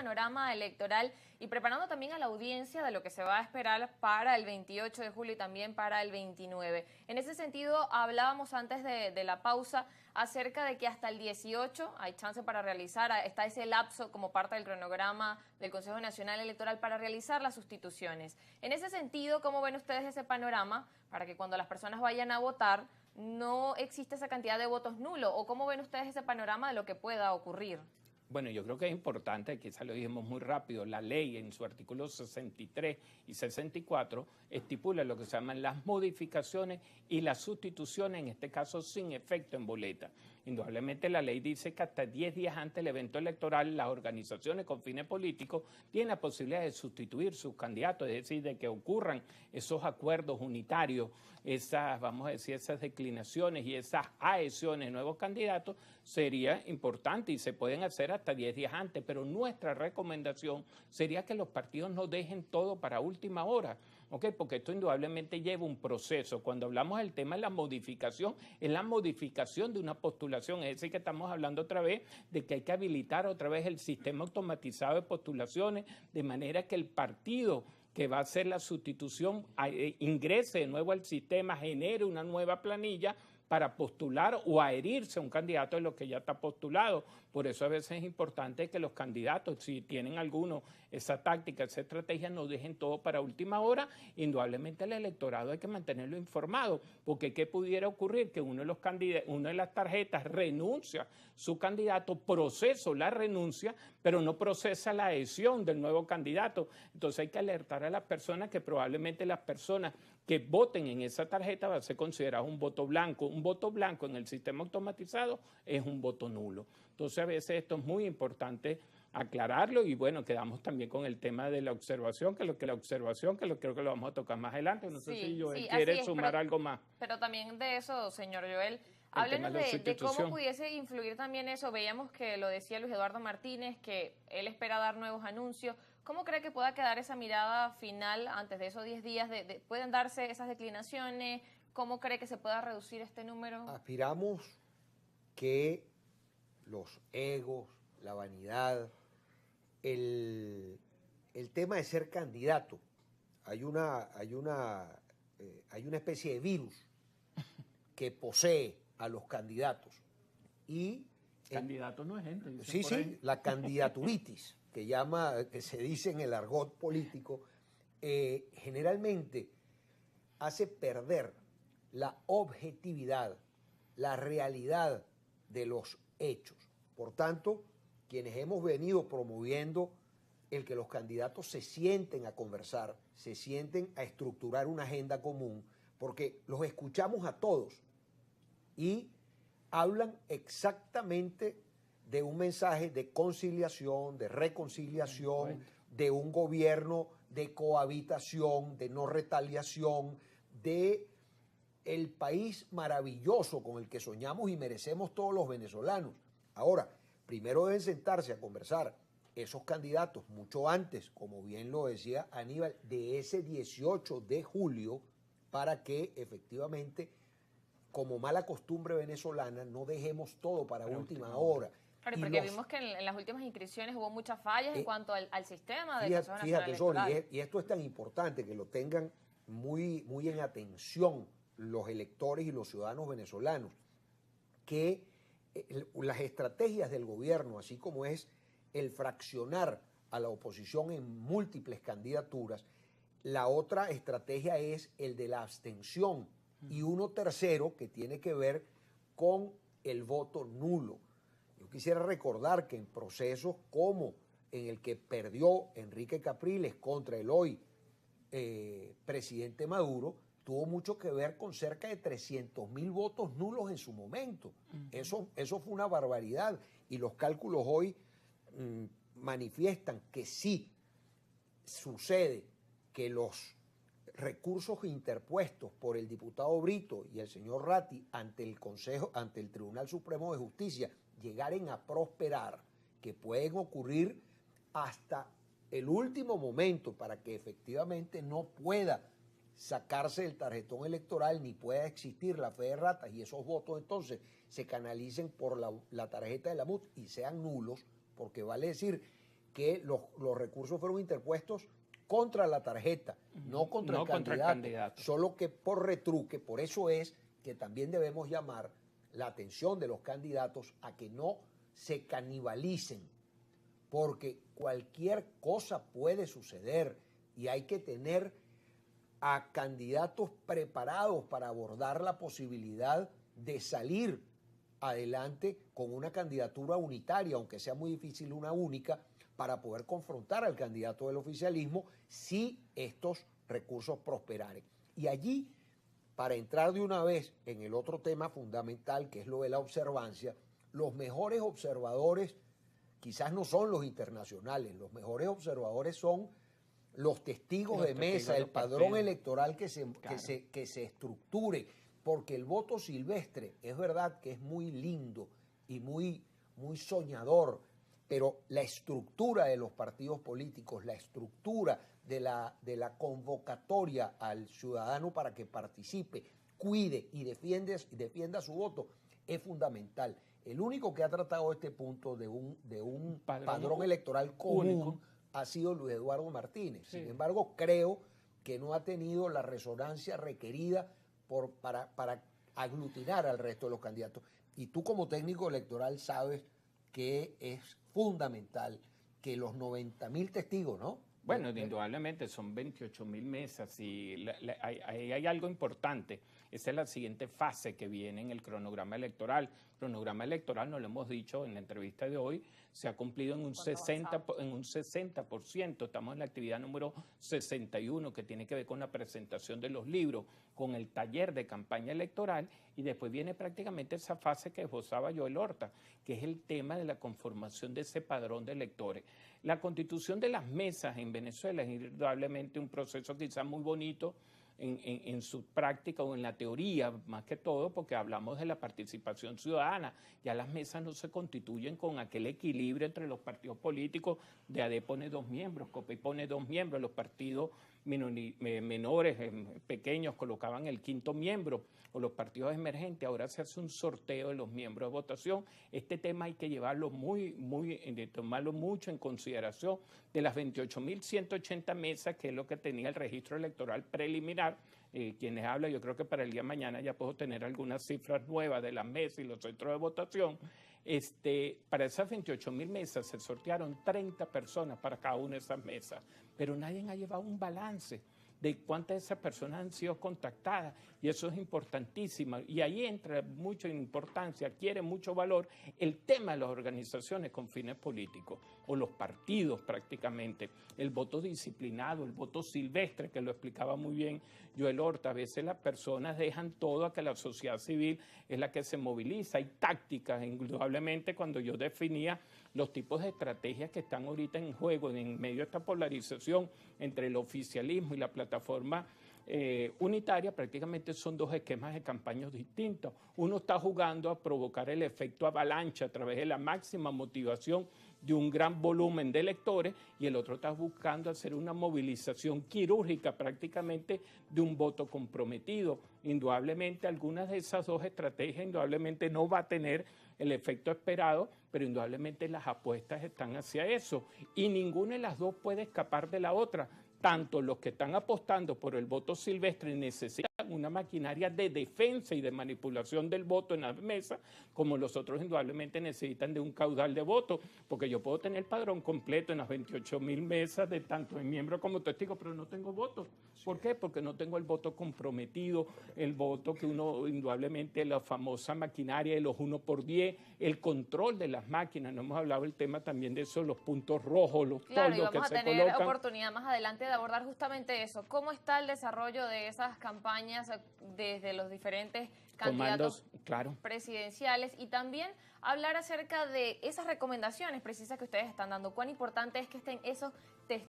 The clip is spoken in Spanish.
panorama electoral y preparando también a la audiencia de lo que se va a esperar para el 28 de julio y también para el 29. En ese sentido, hablábamos antes de la pausa acerca de que hasta el 18 hay chance para realizar, está ese lapso como parte del cronograma del Consejo Nacional Electoral para realizar las sustituciones. En ese sentido, ¿cómo ven ustedes ese panorama para que cuando las personas vayan a votar no existe esa cantidad de votos nulos? ¿O cómo ven ustedes ese panorama de lo que pueda ocurrir? Bueno, yo creo que es importante, quizá lo dijimos muy rápido, la ley en su artículo 63 y 64 estipula lo que se llaman las modificaciones y las sustituciones, en este caso sin efecto en boleta. Indudablemente la ley dice que hasta 10 días antes del evento electoral las organizaciones con fines políticos tienen la posibilidad de sustituir sus candidatos, es decir, de que ocurran esos acuerdos unitarios, esas, vamos a decir, esas declinaciones y esas adhesiones de nuevos candidatos, sería importante y se pueden hacer hasta 10 días antes, pero nuestra recomendación sería que los partidos no dejen todo para última hora, ¿ok? Porque esto indudablemente lleva un proceso. Cuando hablamos del tema de la modificación, es la modificación de una postulación, es decir, que estamos hablando otra vez de que hay que habilitar otra vez el sistema automatizado de postulaciones, de manera que el partido que va a hacer la sustitución ingrese de nuevo al sistema, genere una nueva planilla para postular o adherirse a un candidato de lo que ya está postulado. Por eso a veces es importante que los candidatos, si tienen alguno esa táctica, esa estrategia, no dejen todo para última hora. Indudablemente el electorado hay que mantenerlo informado, porque ¿qué pudiera ocurrir? Que uno de las tarjetas renuncia su candidato, proceso la renuncia, pero no procesa la adhesión del nuevo candidato. Entonces hay que alertar a las personas que probablemente las personas que voten en esa tarjeta va a ser considerado un voto blanco. Un voto blanco en el sistema automatizado es un voto nulo. Entonces a veces esto es muy importante aclararlo y bueno, quedamos también con el tema de la observación, que lo creo que lo vamos a tocar más adelante. No sé si Joel quiere sumar algo más. Pero también de eso, señor Joel, háblenos de cómo pudiese influir también eso. Veíamos que lo decía Luis Eduardo Martínez, que él espera dar nuevos anuncios. ¿Cómo cree que pueda quedar esa mirada final antes de esos 10 días? ¿Pueden darse esas declinaciones? ¿Cómo cree que se pueda reducir este número? Aspiramos que los egos, la vanidad, el tema de ser candidato, hay una especie de virus que posee a los candidatos. Y candidato no es gente. Sí, la candidaturitis, que se dice en el argot político, generalmente hace perder la objetividad, la realidad de los hechos. Por tanto, quienes hemos venido promoviendo el que los candidatos se sienten a conversar, se sienten a estructurar una agenda común, porque los escuchamos a todos y hablan exactamente de un mensaje de conciliación, de reconciliación, de un gobierno de cohabitación, de no retaliación, de el país maravilloso con el que soñamos y merecemos todos los venezolanos. Ahora, primero deben sentarse a conversar esos candidatos mucho antes, como bien lo decía Aníbal, de ese 18 de julio, para que efectivamente, como mala costumbre venezolana, no dejemos todo para última hora. Claro, porque vimos que en las últimas inscripciones hubo muchas fallas en cuanto al sistema del Consejo Nacional Electoral. Y esto es tan importante que lo tengan muy en atención los electores y los ciudadanos venezolanos, que las estrategias del gobierno, así como es el fraccionar a la oposición en múltiples candidaturas, la otra estrategia es el de la abstención y uno tercero que tiene que ver con el voto nulo. Yo quisiera recordar que en procesos como en el que perdió Enrique Capriles contra el hoy presidente Maduro, tuvo mucho que ver con cerca de 300.000 votos nulos en su momento. Eso fue una barbaridad y los cálculos hoy manifiestan que sí sucede que los recursos interpuestos por el diputado Brito y el señor Ratti ante el Tribunal Supremo de Justicia llegaren a prosperar, que pueden ocurrir hasta el último momento para que efectivamente no pueda sacarse el tarjetón electoral ni pueda existir la fe de ratas y esos votos entonces se canalicen por la tarjeta de la MUT y sean nulos, porque vale decir que los recursos fueron interpuestos contra la tarjeta, no contra el candidato, solo que por retruque. Por eso es que también debemos llamar la atención de los candidatos a que no se canibalicen, porque cualquier cosa puede suceder y hay que tener a candidatos preparados para abordar la posibilidad de salir adelante con una candidatura unitaria, aunque sea muy difícil una única, para poder confrontar al candidato del oficialismo si estos recursos prosperaren. Y allí, para entrar de una vez en el otro tema fundamental, que es lo de la observancia, los mejores observadores quizás no son los internacionales, los mejores observadores son los testigos de mesa, el padrón electoral que se estructure, porque el voto silvestre es verdad que es muy lindo y muy soñador, pero la estructura de los partidos políticos, la estructura de la convocatoria al ciudadano para que participe, cuide y defienda su voto es fundamental. El único que ha tratado este punto de un padrón electoral común ha sido Luis Eduardo Martínez. Sí. Sin embargo, creo que no ha tenido la resonancia requerida para aglutinar al resto de los candidatos. Y tú como técnico electoral sabes que es fundamental que los 90.000 testigos, ¿no? Bueno, indudablemente son 28.000 mesas y hay algo importante. Esa es la siguiente fase que viene en el cronograma electoral. El cronograma electoral, nos lo hemos dicho en la entrevista de hoy, se ha cumplido en un 60%. Estamos en la actividad número 61, que tiene que ver con la presentación de los libros, con el taller de campaña electoral, y después viene prácticamente esa fase que esbozaba Joel Horta, que es el tema de la conformación de ese padrón de electores. La constitución de las mesas en Venezuela es indudablemente un proceso quizás muy bonito en su práctica o en la teoría, más que todo, porque hablamos de la participación ciudadana. Ya las mesas no se constituyen con aquel equilibrio entre los partidos políticos, de AD pone 2 miembros, COPEI pone 2 miembros, los partidos menores, pequeños, colocaban el 5º miembro, o los partidos emergentes. Ahora se hace un sorteo de los miembros de votación. Este tema hay que llevarlo tomarlo mucho en consideración. De las 28.180 mesas, que es lo que tenía el registro electoral preliminar, quienes hablan, yo creo que para el día de mañana ya puedo tener algunas cifras nuevas de las mesas y los centros de votación. Para esas 28.000 mesas se sortearon 30 personas para cada una de esas mesas, pero nadie ha llevado un balance de cuántas de esas personas han sido contactadas, y eso es importantísimo. Y ahí entra mucha importancia, adquiere mucho valor el tema de las organizaciones con fines políticos, o los partidos prácticamente, el voto disciplinado, el voto silvestre, que lo explicaba muy bien Joel Horta. A veces las personas dejan todo a que la sociedad civil es la que se moviliza. Hay tácticas, indudablemente, cuando yo definía los tipos de estrategias que están ahorita en juego en medio de esta polarización entre el oficialismo y la plataforma unitaria, prácticamente son 2 esquemas de campañas distintos. Uno está jugando a provocar el efecto avalancha a través de la máxima motivación de un gran volumen de electores, y el otro está buscando hacer una movilización quirúrgica prácticamente de un voto comprometido. Indudablemente algunas de esas 2 estrategias indudablemente no va a tener el efecto esperado, pero indudablemente las apuestas están hacia eso, y ninguna de las 2 puede escapar de la otra. Tanto los que están apostando por el voto silvestre necesitan una maquinaria de defensa y de manipulación del voto en las mesas, como los otros indudablemente necesitan de un caudal de votos, porque yo puedo tener el padrón completo en las 28.000 mesas de tanto en miembro como testigo, pero no tengo votos. ¿Por qué? Porque no tengo el voto comprometido, el voto que uno, indudablemente, la famosa maquinaria de los 1×10, el control de las máquinas. No hemos hablado del tema también de eso, los puntos rojos, los toldos que se colocan. Claro, y vamos a tener oportunidad más adelante de abordar justamente eso. ¿Cómo está el desarrollo de esas campañas desde los diferentes candidatos presidenciales? Y también hablar acerca de esas recomendaciones precisas que ustedes están dando. ¿Cuán importante es que estén esos